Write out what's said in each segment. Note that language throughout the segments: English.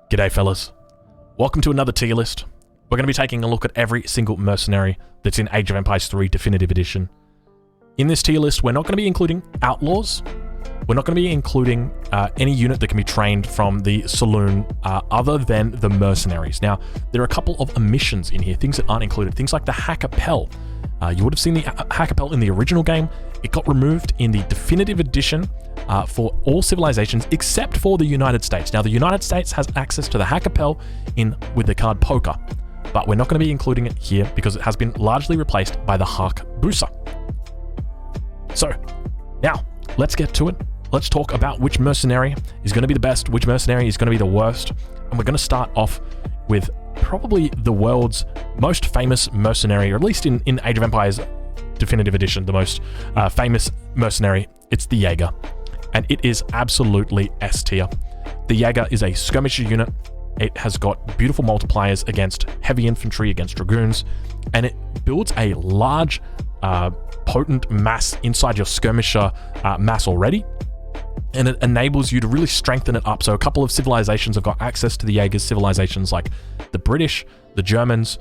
G'day fellas, welcome to another tier list. We're going to be taking a look at every single mercenary that's in Age of Empires 3 Definitive Edition. In this tier list, we're not going to be including outlaws. We're not going to be including any unit that can be trained from the saloon other than the mercenaries. Now, there are a couple of omissions in here, things that aren't included. Things like the Hackapel. You would have seen the Hackapel in the original game. It got removed in the Definitive Edition for all civilizations except for the United States. Now, the United States has access to the Hackapel with the card Poker, but we're not going to be including it here because it has been largely replaced by the Hagusa. So, now, let's get to it. Let's talk about which mercenary is going to be the best, which mercenary is going to be the worst, and we're going to start off with probably the world's most famous mercenary, or at least in Age of Empires Definitive Edition, the most famous mercenary. It's the Jaeger, and it is absolutely S tier. The Jaeger is a skirmisher unit. It has got beautiful multipliers against heavy infantry, against dragoons, and it builds a large, potent mass inside your skirmisher mass already, and it enables you to really strengthen it up. So a couple of civilizations have got access to the Jaegers, civilizations like the British, the Germans,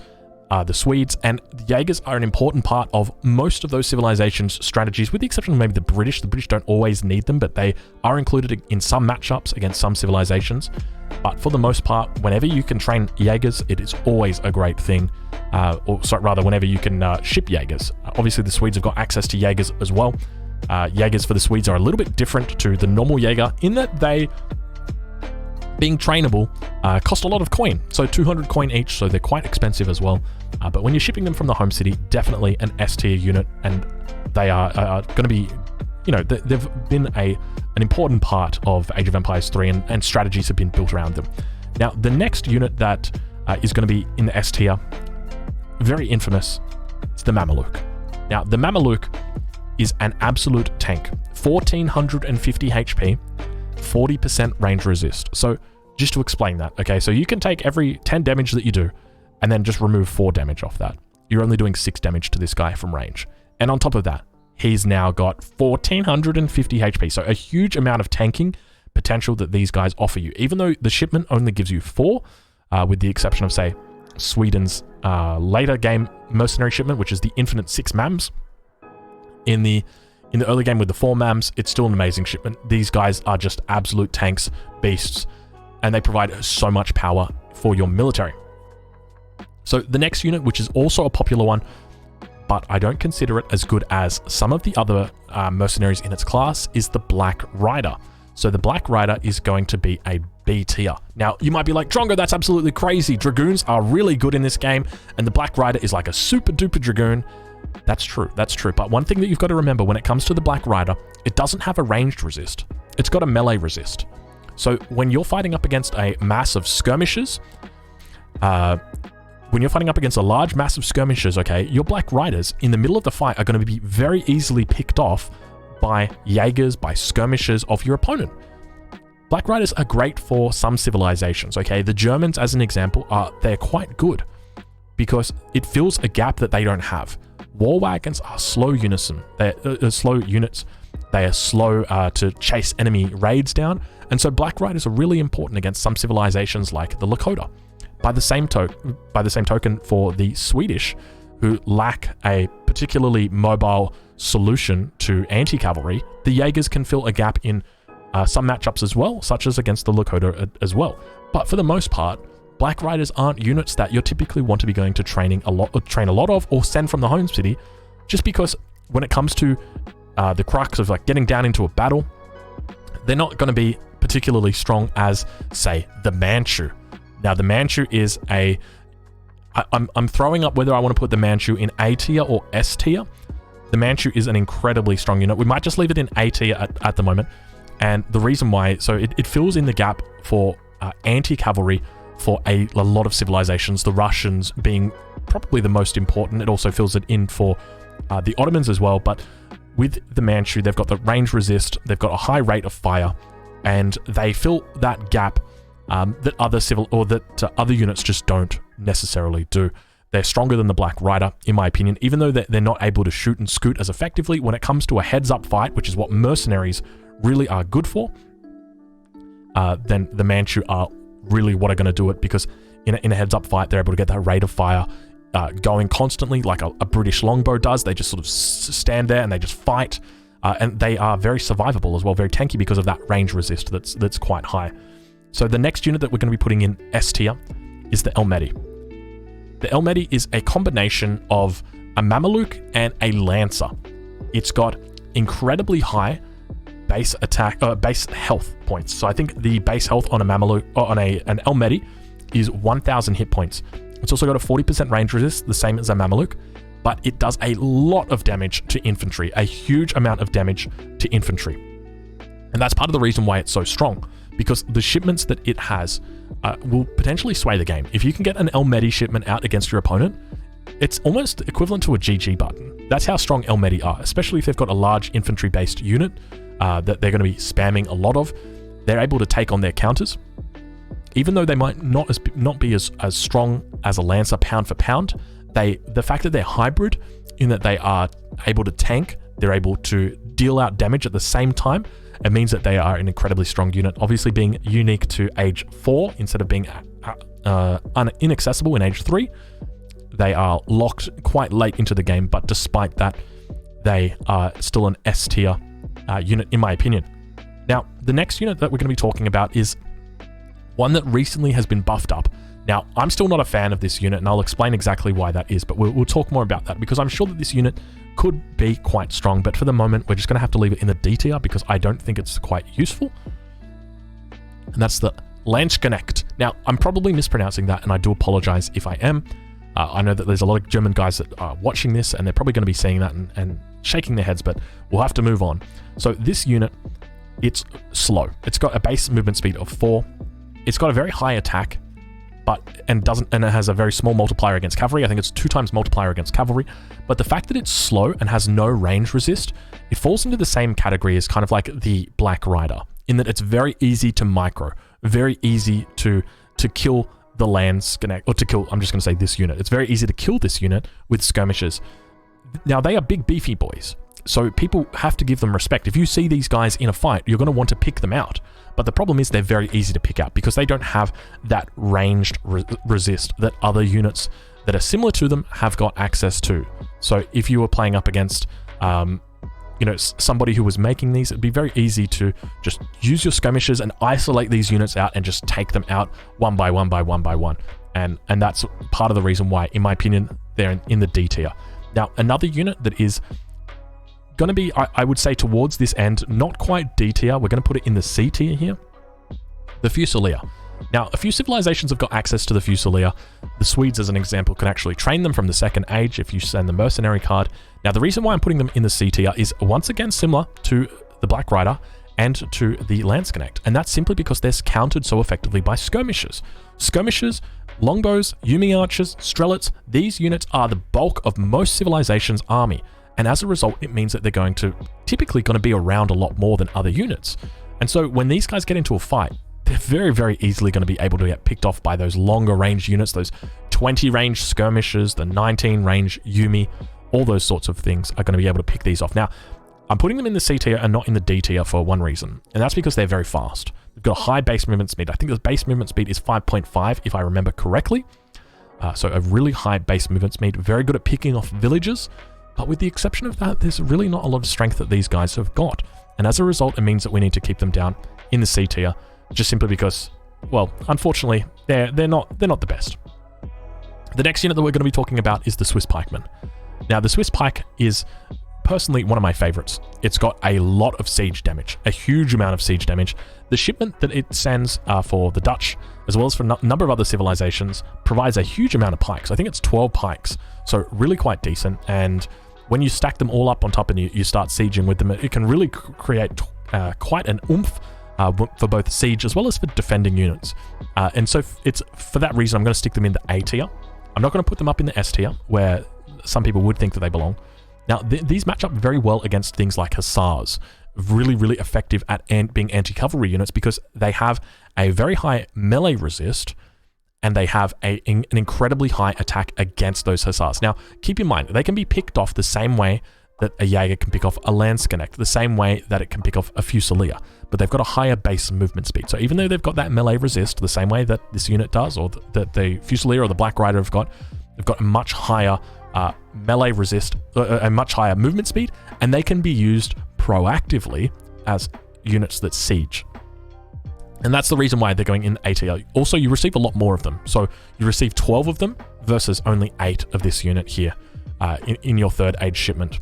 the Swedes, and the Jaegers are an important part of most of those civilizations' strategies, with the exception of maybe the British. The British don't always need them, but they are included in some matchups against some civilizations. But for the most part, whenever you can train Jaegers, it is always a great thing. Whenever you can ship Jaegers. Obviously, the Swedes have got access to Jaegers as well. Jaegers for the Swedes are a little bit different to the normal Jaeger in that they, being trainable, cost a lot of coin. So 200 coin each, so they're quite expensive as well. But when you're shipping them from the home city, definitely an S tier unit, and they are going to be, you know, they've been an important part of Age of Empires 3, and strategies have been built around them. Now, the next unit that is going to be in the S tier, very infamous, it's the Mameluke. Now, the Mameluke is an absolute tank. 1450 HP, 40% range resist. So just to explain that, okay, so you can take every 10 damage that you do and then just remove 4 damage off that. You're only doing 6 damage to this guy from range. And on top of that, he's now got 1450 HP. So a huge amount of tanking potential that these guys offer you. Even though the shipment only gives you 4, with the exception of, say, Sweden's later game mercenary shipment, which is the infinite 6 mams. In the early game with the 4 mams, it's still an amazing shipment. These guys are just absolute tanks, beasts, and they provide so much power for your military. So the next unit, which is also a popular one, but I don't consider it as good as some of the other mercenaries in its class, is the Black Rider. So the Black Rider is going to be a B tier. Now, you might be like, Drongo, that's absolutely crazy. Dragoons are really good in this game, and the Black Rider is like a super duper Dragoon. That's true, that's true. But one thing that you've got to remember when it comes to the Black Rider, it doesn't have a ranged resist. It's got a melee resist. So when you're fighting up against a mass of skirmishers, when you're fighting up against a large mass of skirmishers, okay, your Black Riders in the middle of the fight are going to be very easily picked off by Jaegers, by skirmishers of your opponent. Black Riders are great for some civilizations, okay? The Germans, as an example, they're quite good because it fills a gap that they don't have. War wagons are slow unison. They're slow units. They are slow to chase enemy raids down, and so Black Riders are really important against some civilizations like the Lakota. By the same token, for the Swedish, who lack a particularly mobile solution to anti-cavalry, the Jaegers can fill a gap in some matchups as well, such as against the Lakota as well. But for the most part, Black Riders aren't units that you're typically want to be going to train a lot of, or send from the home city, just because when it comes to the crux of like getting down into a battle, they're not going to be particularly strong as, say, the Manchu. Now, the Manchu is I'm throwing up whether I want to put the Manchu in A tier or S tier. The Manchu is an incredibly strong unit. We might just leave it in A tier at the moment. And the reason why, so it fills in the gap for anti-cavalry for a lot of civilizations, the Russians being probably the most important. It also fills it in for the Ottomans as well. But with the Manchu, they've got the range resist, they've got a high rate of fire, and they fill that gap that other units just don't necessarily do. They're stronger than the Black Rider, in my opinion, even though they're not able to shoot and scoot as effectively when it comes to a heads-up fight, which is what mercenaries really are good for. Then the Manchu are really what are going to do it, because in a heads-up fight, they're able to get that rate of fire going constantly, like a British longbow does. They just sort of stand there and they just fight, and they are very survivable as well, very tanky because of that range resist that's quite high. So the next unit that we're going to be putting in S tier is the Almaty. The Almaty is a combination of a Mameluke and a Lancer. It's got incredibly high base attack, base health points. So I think the base health on a Mameluke, or on an Almaty, is 1,000 hit points. It's also got a 40% range resist, the same as a Mameluke, but it does a lot of damage to infantry, a huge amount of damage to infantry. And that's part of the reason why it's so strong, because the shipments that it has will potentially sway the game. If you can get an Almaty shipment out against your opponent, it's almost equivalent to a GG button. That's how strong Almaty are, especially if they've got a large infantry-based unit that they're going to be spamming a lot of. They're able to take on their counters. Even though they might not be as strong as a Lancer pound for pound, the fact that they're hybrid, in that they are able to tank, they're able to deal out damage at the same time, it means that they are an incredibly strong unit. Obviously being unique to age 4 instead of being inaccessible in age 3, they are locked quite late into the game, but despite that, they are still an S tier unit in my opinion. Now, the next unit that we're going to be talking about is one that recently has been buffed up. Now, I'm still not a fan of this unit, and I'll explain exactly why that is, but we'll talk more about that, because I'm sure that this unit could be quite strong, but for the moment, we're just going to have to leave it in the D tier, because I don't think it's quite useful. And that's the Landsknecht. Now, I'm probably mispronouncing that, and I do apologize if I am. I know that there's a lot of German guys that are watching this, and they're probably going to be seeing that and shaking their heads, but we'll have to move on. So this unit, it's slow. It's got a base movement speed of 4. It's got a very high attack, and it has a very small multiplier against cavalry. I think it's 2 times multiplier against cavalry. But the fact that it's slow and has no range resist, it falls into the same category as kind of like the Black Rider, in that it's very easy to micro, very easy to kill the Landsknecht, or to kill, I'm just going to say this unit. It's very easy to kill this unit with skirmishes. Now, they are big, beefy boys, so people have to give them respect. If you see these guys in a fight, you're going to want to pick them out. But the problem is they're very easy to pick out, because they don't have that ranged resist that other units that are similar to them have got access to. So if you were playing up against somebody who was making these, it'd be very easy to just use your skirmishes and isolate these units out and just take them out one by one by one by one. And that's part of the reason why, in my opinion, they're in the D tier. Now, another unit that is going to be, I would say, towards this end, not quite D tier, we're going to put it in the C tier here, the Fusilier. Now, a few civilizations have got access to the Fusilier. The Swedes, as an example, can actually train them from the second age if you send the Mercenary card. Now, the reason why I'm putting them in the C tier is, once again, similar to the Black Rider and to the Landsknecht, and that's simply because they're countered so effectively by skirmishers. Skirmishers, longbows, Yumi archers, strelets, these units are the bulk of most civilizations' army, and as a result, it means that they're typically going to be around a lot more than other units. And so when these guys get into a fight, they're very, very easily going to be able to get picked off by those longer range units, those 20 range skirmishers, the 19 range Yumi, all those sorts of things are going to be able to pick these off. Now, I'm putting them in the C tier and not in the D tier for one reason, and that's because they're very fast. They've got a high base movement speed. I think the base movement speed is 5.5 if I remember correctly. So a really high base movement speed, very good at picking off villages, but with the exception of that, there's really not a lot of strength that these guys have got. And as a result, it means that we need to keep them down in the C tier, just simply because, well, unfortunately, they're not the best. The next unit that we're going to be talking about is the Swiss Pikeman. Now, the Swiss Pike is personally one of my favorites. It's got a lot of siege damage, a huge amount of siege damage. The shipment that it sends for the Dutch, as well as for a number of other civilizations, provides a huge amount of pikes. I think it's 12 pikes, so really quite decent. And when you stack them all up on top and you start sieging with them, it can really create quite an oomph for both siege as well as for defending units. And so it's for that reason I'm going to stick them in the A tier. I'm not going to put them up in the S tier, where some people would think that they belong. Now, these match up very well against things like Hussars, really, really effective at being anti-cavalry units, because they have a very high melee resist, and they have an incredibly high attack against those Hussars. Now, keep in mind, they can be picked off the same way that a Jaeger can pick off a Landsknecht, the same way that it can pick off a Fusilier, but they've got a higher base movement speed. So even though they've got that melee resist, the same way that this unit does, or that the Fusilier or the Black Rider have got, they've got a much higher melee resist, a much higher movement speed, and they can be used proactively as units that siege. And that's the reason why they're going in ATL. Also, you receive a lot more of them. So you receive 12 of them versus only 8 of this unit here in your third age shipment.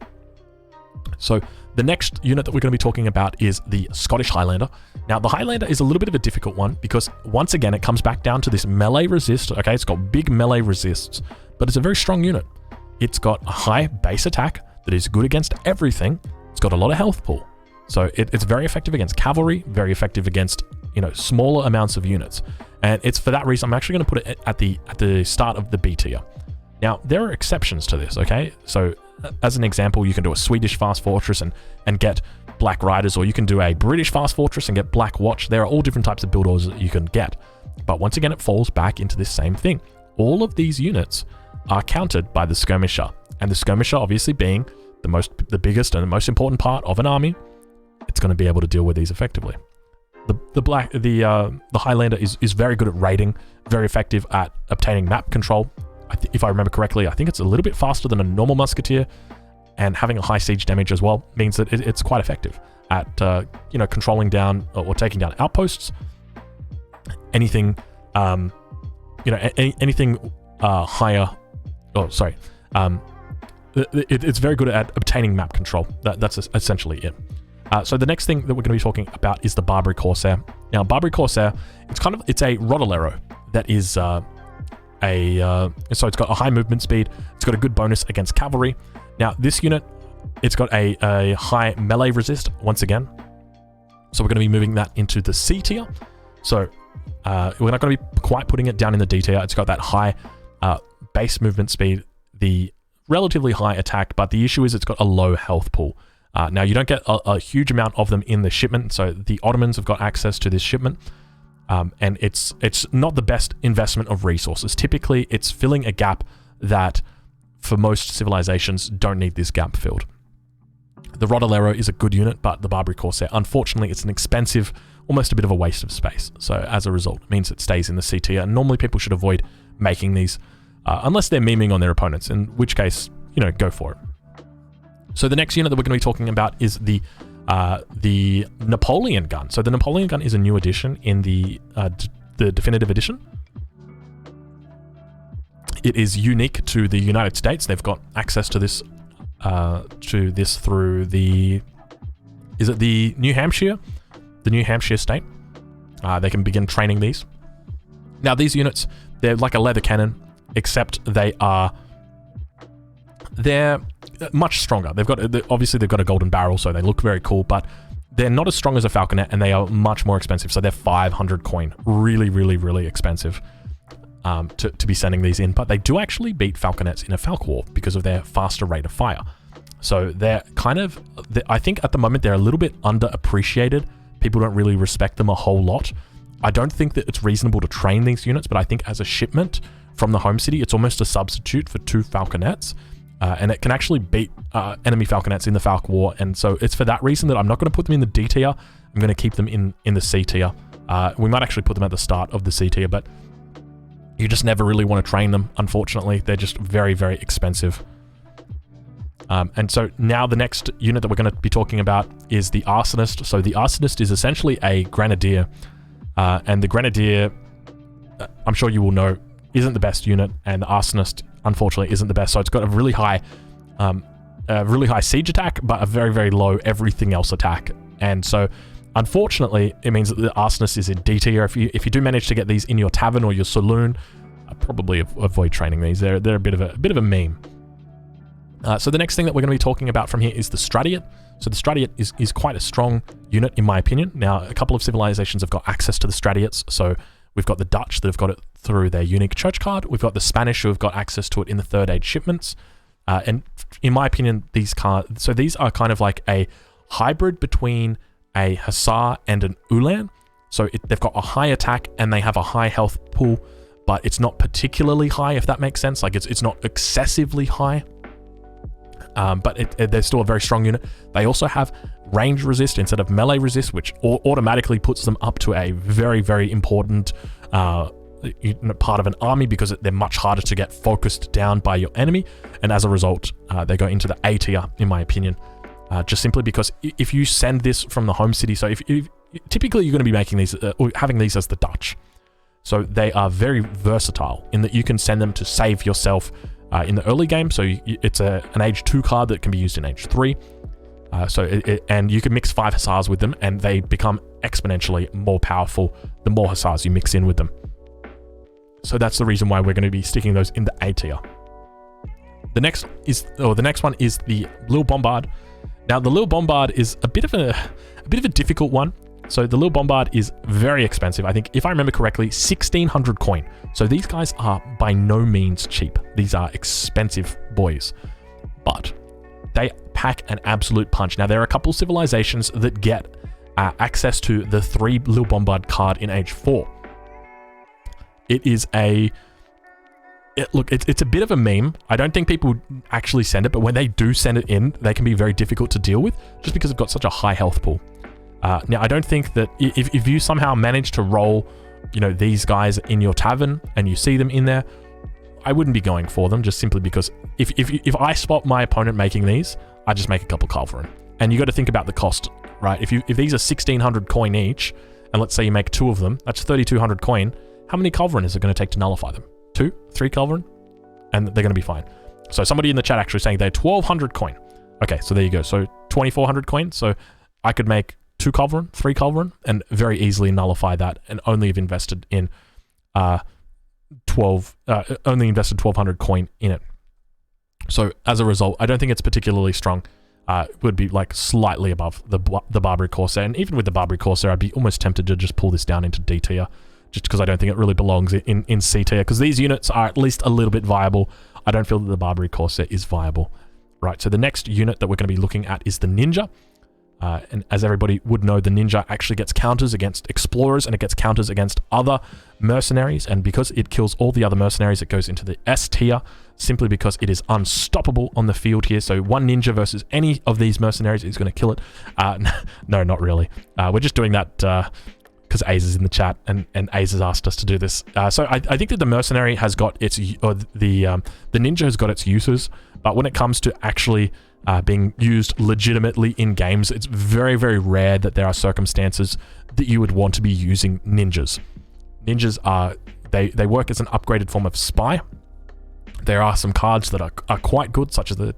So the next unit that we're going to be talking about is the Scottish Highlander. Now, the Highlander is a little bit of a difficult one because, once again, it comes back down to this melee resist. Okay, it's got big melee resists, but it's a very strong unit. It's got a high base attack that is good against everything. It's got a lot of health pool. So it's very effective against cavalry, very effective against, smaller amounts of units. And it's for that reason I'm actually going to put it at the start of the B tier. Now, there are exceptions to this, okay? So, as an example, you can do a Swedish Fast Fortress and get Black Riders, or you can do a British Fast Fortress and get Black Watch. There are all different types of build orders that you can get. But once again, it falls back into this same thing. All of these units are countered by the Skirmisher. And the Skirmisher, obviously being the biggest and the most important part of an army, it's going to be able to deal with these effectively. The Highlander is very good at raiding, very effective at obtaining map control. If I remember correctly, I think it's a little bit faster than a normal musketeer, and having a high siege damage as well means that it's quite effective at controlling down or taking down outposts. Anything anything higher. Oh, sorry. It's very good at obtaining map control. That's essentially it. So the next thing that we're going to be talking about is the Barbary Corsair. Now, Barbary Corsair, it's a Rodolero that is so it's got a high movement speed. It's got a good bonus against cavalry. Now, this unit, it's got a high melee resist once again. So we're going to be moving that into the C tier. So we're not going to be quite putting it down in the D tier. It's got that high base movement speed, the relatively high attack, but the issue is it's got a low health pool. Now, you don't get a huge amount of them in the shipment, so the Ottomans have got access to this shipment, and it's not the best investment of resources. Typically, it's filling a gap that, for most civilizations, don't need this gap filled. The Rodolero is a good unit, but the Barbary Corsair, unfortunately, it's an expensive, almost a bit of a waste of space. So as a result, it means it stays in the C tier, and normally people should avoid making these, unless they're memeing on their opponents, in which case, go for it. So the next unit that we're going to be talking about is the Napoleon gun. So the Napoleon gun is a new addition in the definitive edition. It is unique to the United States. They've got access to this through the New Hampshire? The New Hampshire state. They can begin training these. Now, these units, they're like a leather cannon, except they're much stronger. Obviously they've got a golden barrel, so they look very cool, but they're not as strong as a falconet, and they are much more expensive. So they're 500 coin, really, really, really expensive to be sending these in. But they do actually beat falconets in a Falk War because of their faster rate of fire. So they're I think at the moment they're a little bit underappreciated. People don't really respect them a whole lot. I don't think that it's reasonable to train these units, but I think as a shipment from the home city, it's almost a substitute for 2 falconets. And it can actually beat enemy falconets in the Falk War, and so it's for that reason that I'm not going to put them in the D tier. I'm going to keep them in the C tier. We might actually put them at the start of the C tier, but you just never really want to train them, unfortunately. They're just very, very expensive. And so now the next unit that we're going to be talking about is the Arsonist. So the Arsonist is essentially a Grenadier, and the Grenadier, I'm sure you will know, isn't the best unit, and the Arsonist, unfortunately, isn't the best. So it's got a really high siege attack, but a very, very low everything else attack. And so, unfortunately, it means that the Arsonist is in D tier. If you do manage to get these in your tavern or your saloon, I'd probably avoid training these. They're a bit of a meme. So the next thing that we're going to be talking about from here is the Stratiot. So the Stratiot is quite a strong unit, in my opinion. Now, a couple of civilizations have got access to the Stratiots. So we've got the Dutch that have got it through their unique church card. We've got the Spanish who have got access to it in the third age shipments. And in my opinion, these are kind of like a hybrid between a Hussar and an Ulan. So they've got a high attack and they have a high health pool, but it's not particularly high, if that makes sense. Like it's not excessively high. but they're still a very strong unit. They also have range resist instead of melee resist, which automatically puts them up to a very, very important part of an army, because they're much harder to get focused down by your enemy, and as a result, they go into the A tier, in my opinion. Just simply because if you send this from the home city, so if typically you're going to be making these, or having these as the Dutch, so they are very versatile in that you can send them to save yourself in the early game. So it's an age 2 card that can be used in age 3. And you can mix 5 Hussars with them, and they become exponentially more powerful the more Hussars you mix in with them. So that's the reason why we're going to be sticking those in the A tier. The next one is the Lille Bombard. Now the Lille Bombard is a bit of a difficult one. So the Lille Bombard is very expensive. I think, if I remember correctly, 1,600 coin. So these guys are by no means cheap. These are expensive boys, but they pack an absolute punch. Now there are a couple civilizations that get access to the 3 Lille Bombard card in age 4. It's a bit of a meme. I don't think people actually send it, but when they do send it in, they can be very difficult to deal with, just because they've got such a high health pool. Now, I don't think that if you somehow manage to roll, these guys in your tavern and you see them in there, I wouldn't be going for them, just simply because if I spot my opponent making these, I just make a couple Culverin. And you got to think about the cost, right? If these are 1,600 coin each, and let's say you make 2 of them, that's 3,200 coin. How many Culverin is it going to take to nullify them? 2, 3 Culverin, and they're going to be fine. So somebody in the chat actually saying they're 1,200 coin. Okay, so there you go. So 2,400 coin. So I could make 2 Culverin, 3 Culverin, and very easily nullify that, and only have invested in 1,200 coin in it. So as a result, I don't think it's particularly strong. It would be like slightly above the Barbary Corsair, and even with the Barbary Corsair, I'd be almost tempted to just pull this down into D tier, just because I don't think it really belongs in C tier, because these units are at least a little bit viable. I don't feel that the Barbary Corsair is viable. Right, so the next unit that we're going to be looking at is the Ninja. And as everybody would know, the Ninja actually gets counters against Explorers, and it gets counters against other Mercenaries, and because it kills all the other Mercenaries, it goes into the S tier, simply because it is unstoppable on the field here. So one Ninja versus any of these Mercenaries is going to kill it. No, not really. We're just doing that because Aze is in the chat, and Aze has asked us to do this. So I think that the Mercenary has got its, or the Ninja has got its uses, but when it comes to actually being used legitimately in games, it's very, very rare that there are circumstances that you would want to be using ninjas. Ninjas are, they work as an upgraded form of spy. There are some cards that are quite good, such as the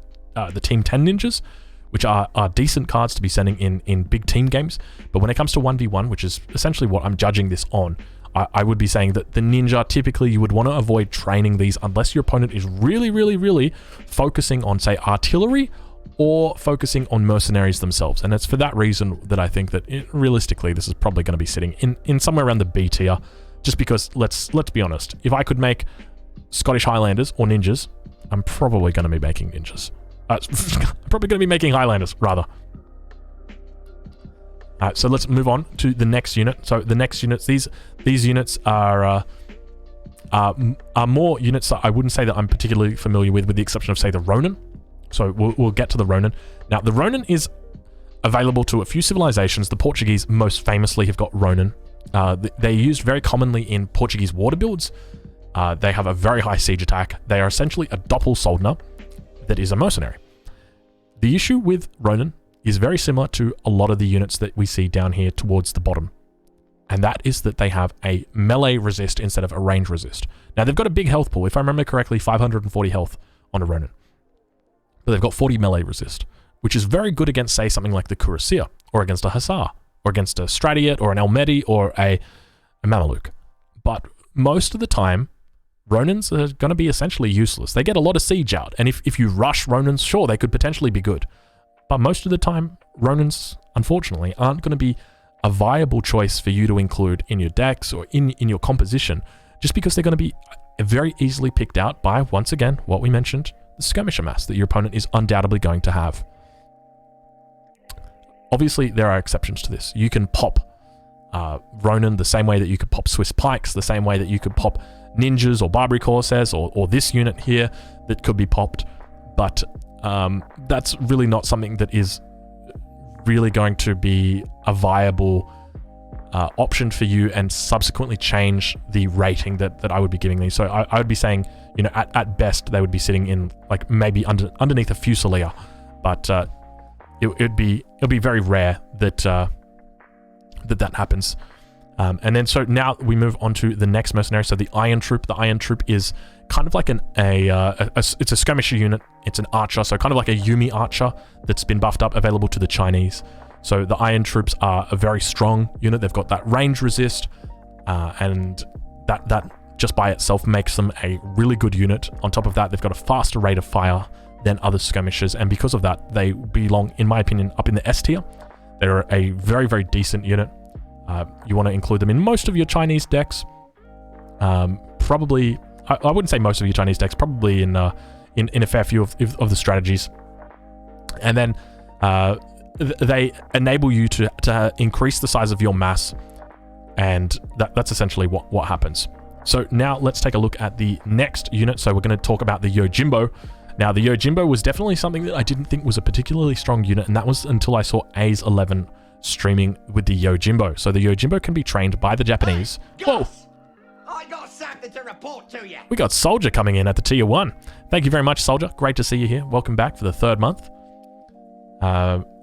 Team 10 ninjas, which are decent cards to be sending in big team games. But when it comes to 1v1, which is essentially what I'm judging this on, I would be saying that the Ninja, typically you would want to avoid training these unless your opponent is really, really, really focusing on, say, artillery, or focusing on Mercenaries themselves. And it's for that reason that I think that realistically this is probably going to be sitting in somewhere around the B tier, just because let's be honest, if I could make Scottish Highlanders or ninjas, I'm probably going to be making ninjas. I'm probably going to be making Highlanders rather. So let's move on to the next unit. So the next units, these units are more units that I wouldn't say that I'm particularly familiar with the exception of, say, the Ronin. So we'll get to the Ronin. Now, the Ronin is available to a few civilizations. The Portuguese most famously have got Ronin. They're used very commonly in Portuguese water builds. They have a very high siege attack. They are essentially a Doppelsoldner that is a mercenary. The issue with Ronin is very similar to a lot of the units that we see down here towards the bottom. And that is that they have a melee resist instead of a range resist. Now, they've got a big health pool. If I remember correctly, 540 health on a Ronin. But they've got 40 melee resist, which is very good against, say, something like the Cuirassier, or against a Hussar, or against a Stratiot, or an Almaty, or a Mameluke. But most of the time, Ronins are going to be essentially useless. They get a lot of siege out, and if you rush Ronins, sure, they could potentially be good. But most of the time, Ronins, unfortunately, aren't going to be a viable choice for you to include in your decks or in your composition, just because they're going to be very easily picked out by, once again, what we mentioned, the skirmisher mass that your opponent is undoubtedly going to have. Obviously, there are exceptions to this. You can pop Ronin the same way that you could pop Swiss Pikes, the same way that you could pop Ninjas or Barbary Corsairs, or this unit here that could be popped. But that's really not something that is really going to be a viable option for you and subsequently change the rating that I would be giving these. So I would be saying, you know, at best they would be sitting in like maybe underneath a Fusilier, but it'd be very rare that that happens. And then so now we move on to the next mercenary. So the Iron Troop. The Iron Troop is kind of like it's a skirmisher unit. It's an archer, so kind of like a Yumi archer that's been buffed up, available to the Chinese. So the Iron Troops are a very strong unit. They've got that range resist, and that just by itself makes them a really good unit. On top of that, they've got a faster rate of fire than other skirmishers, and because of that, they belong, in my opinion, up in the S tier. They're a very, very decent unit. You want to include them in most of your Chinese decks. Probably, I wouldn't say most of your Chinese decks, probably in a fair few of the strategies. And then they enable you to increase the size of your mass, and that's essentially what happens. So now let's take a look at the next unit. So we're going to talk about the Yojimbo. Now the Yojimbo was definitely something that I didn't think was a particularly strong unit, and that was until I saw A's 11 streaming with the Yojimbo. So the Yojimbo can be trained by the Japanese. Hey, whoa! I got something to report to you. We got Soldier coming in at the tier 1. Thank you very much, Soldier. Great to see you here. Welcome back for the 3rd month.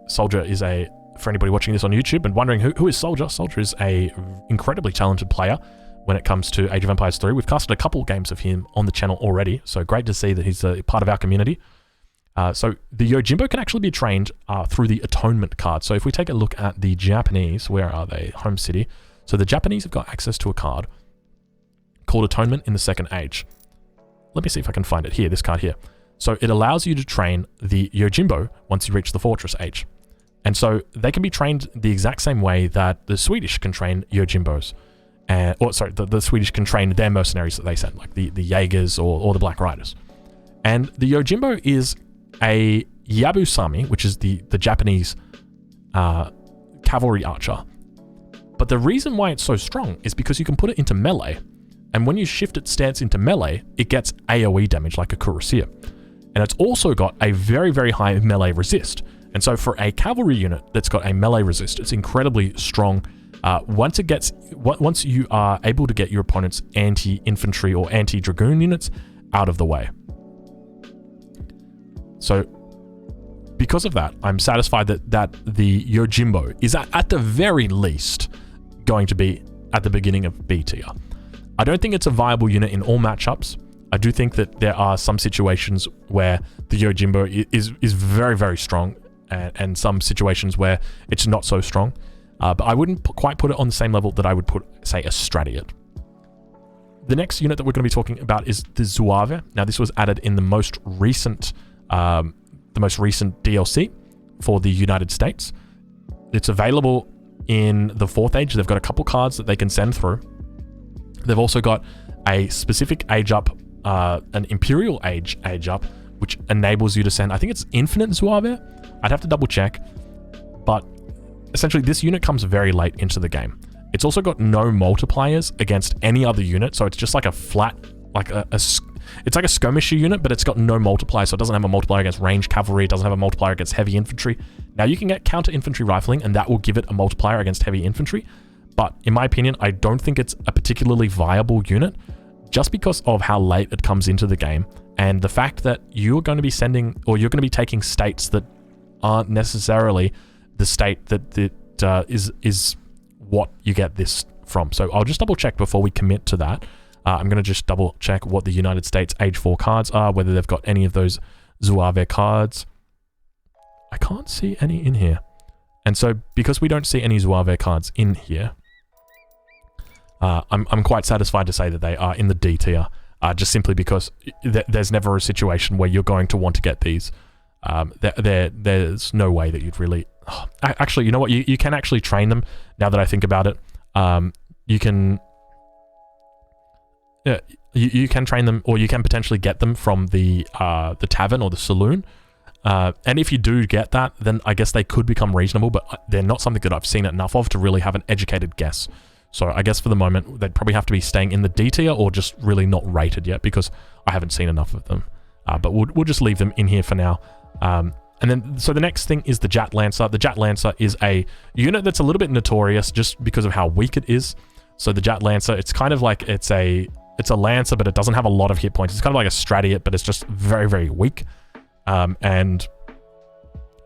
Soldier is for anybody watching this on YouTube and wondering who is Soldier. Soldier is a incredibly talented player when it comes to Age of Empires 3. We've casted a couple games of him on the channel already, so great to see that he's a part of our community. So the Yojimbo can actually be trained through the Atonement card. So if we take a look at the Japanese, where are they? Home City. So the Japanese have got access to a card called Atonement in the Second Age. Let me see if I can find it here, this card here. So it allows you to train the Yojimbo once you reach the Fortress Age. And so they can be trained the exact same way that the Swedish can train Yojimbos. The Swedish can train their mercenaries that they send, like the Jaegers or the Black Riders. And the Yojimbo is a Yabusami, which is the Japanese cavalry archer. But the reason why it's so strong is because you can put it into melee, and when you shift its stance into melee, it gets AOE damage like a Cuirassier. And it's also got a very, very high melee resist. And so for a cavalry unit that's got a melee resist, it's incredibly strong. Once you are able to get your opponent's anti-infantry or anti-dragoon units out of the way. So because of that, I'm satisfied that the Yojimbo is at the very least going to be at the beginning of B tier. I don't think it's a viable unit in all matchups. I do think that there are some situations where the Yojimbo is very, very strong, and some situations where it's not so strong. But I wouldn't quite put it on the same level that I would put, say, a Stratiot. The next unit that we're going to be talking about is the Zouave. Now, this was added in the most recent DLC for the United States. It's available in the 4th Age. They've got a couple cards that they can send through. They've also got a specific age up, an Imperial age up, which enables you to send, I think it's Infinite Zouave. I'd have to double check, but essentially this unit comes very late into the game. It's also got no multipliers against any other unit, so it's just like a flat, like it's like a skirmisher unit, but it's got no multiplier, so it doesn't have a multiplier against ranged cavalry, it doesn't have a multiplier against heavy infantry. Now you can get counter infantry rifling, and that will give it a multiplier against heavy infantry, but in my opinion, I don't think it's a particularly viable unit, just because of how late it comes into the game, and the fact that you're going to be sending, or you're going to be taking states that aren't necessarily the state that is what you get this from. So I'll just double check before we commit to that. I'm going to just double check what the United States Age 4 cards are, whether they've got any of those Zouave cards. I can't see any in here. And so because we don't see any Zouave cards in here, I'm quite satisfied to say that they are in the D tier, just simply because there's never a situation where you're going to want to get these. There's no way that you'd really... actually, you know what? You can actually train them, now that I think about it. You can train them, or you can potentially get them from the tavern or the saloon. And if you do get that, then I guess they could become reasonable, but they're not something that I've seen enough of to really have an educated guess. So I guess for the moment, they'd probably have to be staying in the D tier or just really not rated yet, because I haven't seen enough of them. But we'll just leave them in here for now. And then, so the next thing is the Jat Lancer. The Jat Lancer is a unit that's a little bit notorious just because of how weak it is. So the Jat Lancer, it's kind of like, it's a Lancer, but it doesn't have a lot of hit points. It's kind of like a Stratiot, but it's just very, very weak. And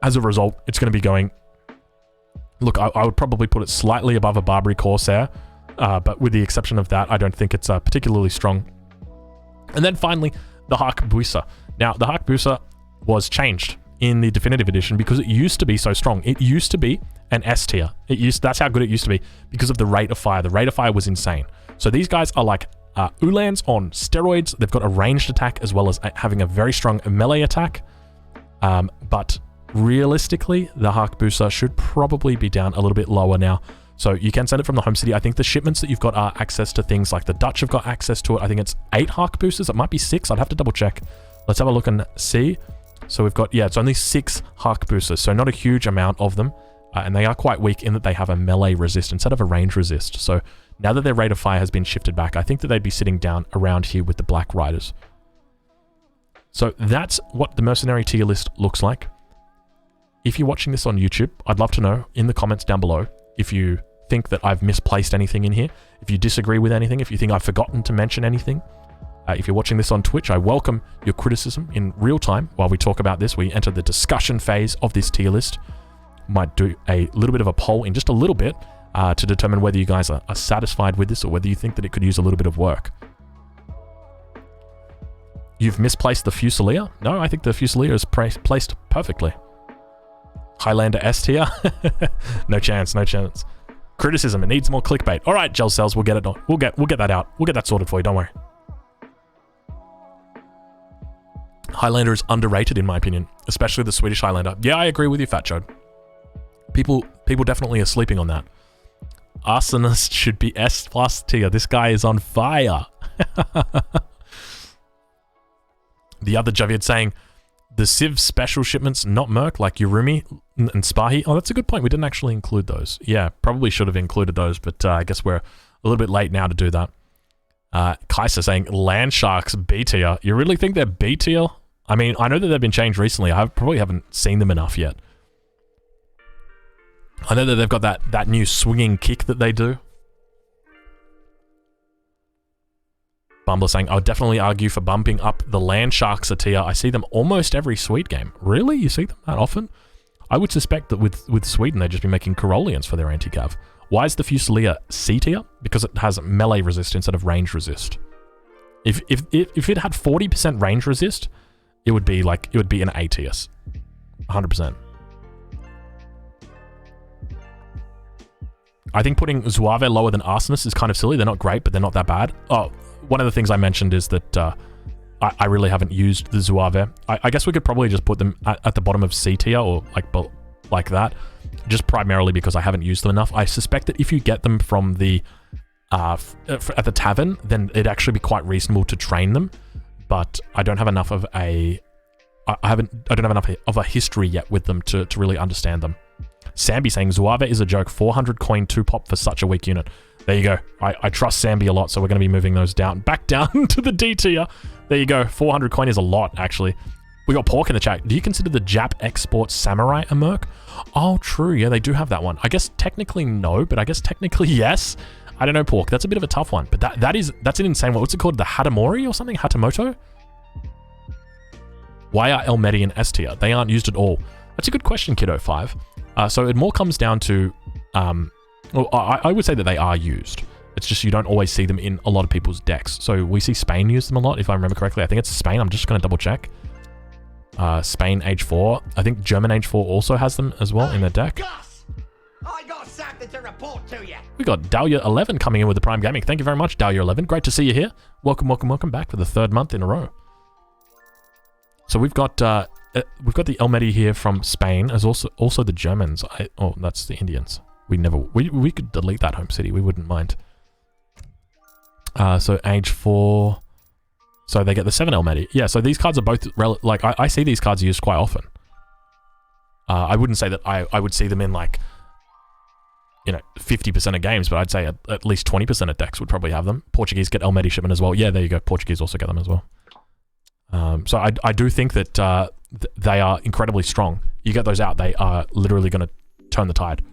as a result, it's going to be going... Look, I would probably put it slightly above a Barbary Corsair, but with the exception of that, I don't think it's particularly strong. And then finally, the Hagusa. Now, the Hagusa was changed in the Definitive Edition because it used to be so strong. It used to be an S tier. That's how good it used to be because of the rate of fire. The rate of fire was insane. So these guys are like Ulans on steroids. They've got a ranged attack as well as having a very strong melee attack. But realistically, the Hagusa should probably be down a little bit lower now. So you can send it from the home city. I think the shipments that you've got are access to things like the Dutch have got access to it. I think it's 8 Hagusas. It might be 6. I'd have to double check. Let's have a look and see. So we've got, yeah, it's only 6 Hagusas, so not a huge amount of them. And they are quite weak in that they have a melee resist instead of a range resist. So now that their rate of fire has been shifted back, I think that they'd be sitting down around here with the Black Riders. So that's what the Mercenary tier list looks like. If you're watching this on YouTube, I'd love to know in the comments down below if you think that I've misplaced anything in here, if you disagree with anything, if you think I've forgotten to mention anything. If you're watching this on Twitch, I welcome your criticism in real time while we talk about this. We enter the discussion phase of this tier list. Might do a little bit of a poll in just a little bit to determine whether you guys are satisfied with this or whether you think that it could use a little bit of work. You've misplaced the Fusilier? No, I think the Fusilier is placed perfectly. Highlander S tier? No chance, no chance. Criticism, it needs more clickbait. All right, Gel Cells, we'll get it on. We'll get that out. We'll get that sorted for you, don't worry. Highlander is underrated in my opinion, especially the Swedish Highlander. Yeah, I agree with you, Fat Chode. People definitely are sleeping on that. Arsonist should be S+ tier. This guy is on fire. The other Javier saying, the Civ special shipments, not Merc, like Yurumi and Spahi. Oh, that's a good point. We didn't actually include those. Yeah, probably should have included those, but I guess we're a little bit late now to do that. Kaiser saying, Land Sharks B tier. You really think they're B tier? I mean, I know that they've been changed recently. I probably haven't seen them enough yet. I know that they've got that new swinging kick that they do. Bumbler saying, I would definitely argue for bumping up the Land Sharks a tier. I see them almost every Swede game. Really? You see them that often? I would suspect that with Sweden, they'd just be making Corollians for their anti-cav. Why is the Fusilier C tier? Because it has melee resist instead of range resist. If it had 40% range resist, it would be an A tier. 100%. I think putting Zouave lower than Arsonist is kind of silly. They're not great, but they're not that bad. Oh, one of the things I mentioned is that I really haven't used the Zouave. I guess we could probably just put them at the bottom of C tier or like that, just primarily because I haven't used them enough. I suspect that if you get them from the at the tavern, then it'd actually be quite reasonable to train them. But I don't have enough of I don't have enough of a history yet with them to really understand them. Sambi saying Zouave is a joke. 400 coin 2-pop for such a weak unit. There you go. I trust Sambi a lot, so we're going to be moving those back down to the D tier. There you go. 400 coin is a lot, actually. We got Pork in the chat. Do you consider the Jap Export Samurai a merc? Oh, true. Yeah, they do have that one. I guess technically no, but I guess technically yes. I don't know, Pork. That's a bit of a tough one. But that's an insane one. What's it called? The Hatamori or something? Hatamoto? Why are Almaty in S tier? They aren't used at all. That's a good question, Kiddo5. So it more comes down to... well, I would say that they are used. It's just you don't always see them in a lot of people's decks. So we see Spain use them a lot, if I remember correctly. I think it's Spain. I'm just going to double check. Spain Age 4. I think German Age 4 also has them as well in their deck. Gus! I got something to report to you. We got Dahlia11 coming in with the Prime Gaming. Thank you very much, Dahlia11. Great to see you here. Welcome back for the 3rd month in a row. So we've got the Almaty here from Spain, as also the Germans. Oh, that's the Indians. We could delete that home city. We wouldn't mind. So Age 4. So they get the 7 Almaty. Yeah, so these cards are both... I see these cards used quite often. I wouldn't say that I would see them in, 50% of games, but I'd say at least 20% of decks would probably have them. Portuguese get Almaty shipment as well. Yeah, there you go. Portuguese also get them as well. So I do think that they are incredibly strong. You get those out, they are literally going to turn the tide.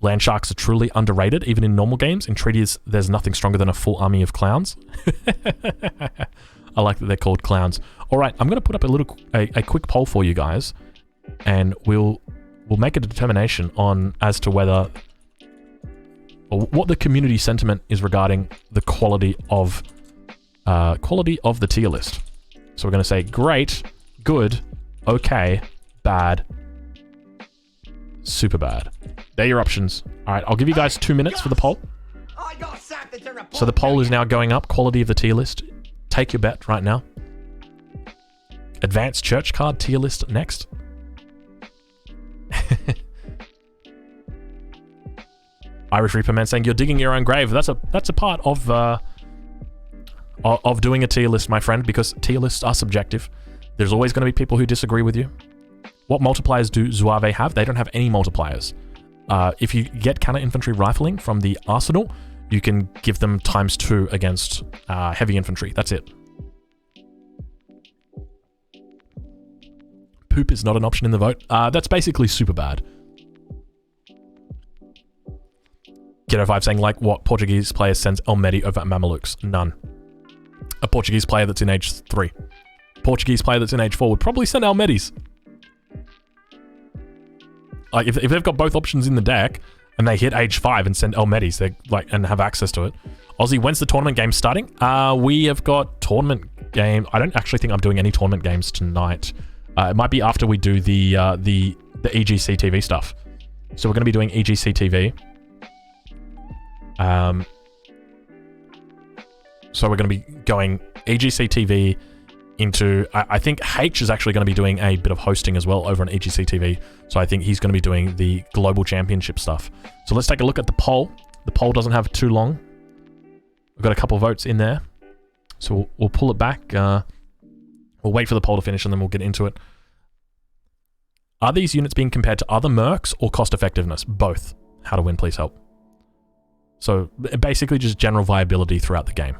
Land sharks are truly underrated, even in normal games. In treaties, there's nothing stronger than a full army of clowns. I like that they're called clowns. All right, I'm going to put up a quick poll for you guys, and we'll make a determination on as to whether or what the community sentiment is regarding the quality of the tier list. So we're going to say great, good, okay, bad, super bad. They're your options. All right, I'll give you guys 2 minutes for the poll. So the poll is now going up. Quality of the tier list. Take your bet right now. Advanced church card tier list next. Irish Reaper Man saying you're digging your own grave. That's a part of doing a tier list, my friend, because tier lists are subjective. There's always going to be people who disagree with you. What multipliers do Zouave have? They don't have any multipliers. If you get counter infantry rifling from the arsenal, you can give them ×2 against heavy infantry. That's it. Poop is not an option in the vote. That's basically super bad. Ghetto5 saying, like, what Portuguese player sends Almaty over Mamelukes? None. A Portuguese player that's in age 3. Portuguese player that's in age 4 would probably send Almaties. Like, if they've got both options in the deck, and they hit age 5 and send Almaties, they like and have access to it. Aussie, when's the tournament game starting? We have got tournament game. I don't actually think I'm doing any tournament games tonight. It might be after we do the EGC TV stuff. So we're going to be doing EGC TV. So we're going to be going EGC TV into... I think H is actually going to be doing a bit of hosting as well over on EGC TV. So I think he's going to be doing the Global Championship stuff. So let's take a look at the poll. The poll doesn't have too long. We've got a couple votes in there. So we'll pull it back. We'll wait for the poll to finish and then we'll get into it. Are these units being compared to other mercs or cost effectiveness? Both. How to win, please help. So basically just general viability throughout the game.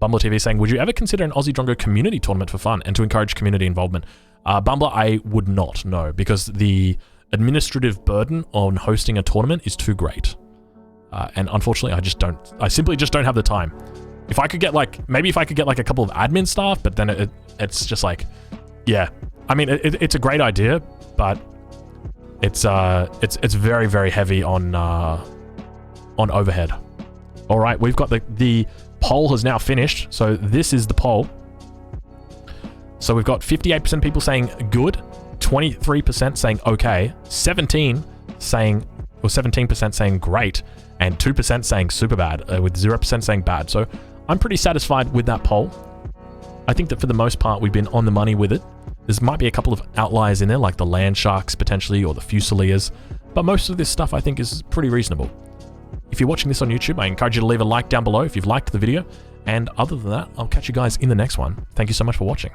Bumbler TV saying, would you ever consider an Aussie Drongo community tournament for fun and to encourage community involvement? Bumbler, I would not, no, because the administrative burden on hosting a tournament is too great. And unfortunately, I simply just don't have the time. If I could get maybe if I could get a couple of admin staff, but then it's just like, yeah. I mean, it's a great idea, but it's very, very heavy on overhead. All right, we've got the poll has now finished. So this is the poll. So we've got 58% people saying good, 23% saying okay, 17% saying great, and 2% saying super bad, with 0% saying bad. So I'm pretty satisfied with that poll. I think that for the most part, we've been on the money with it. There might be a couple of outliers in there, like the land sharks potentially, or the Fusiliers, but most of this stuff I think is pretty reasonable. If you're watching this on YouTube, I encourage you to leave a like down below if you've liked the video, and other than that, I'll catch you guys in the next one. Thank you so much for watching.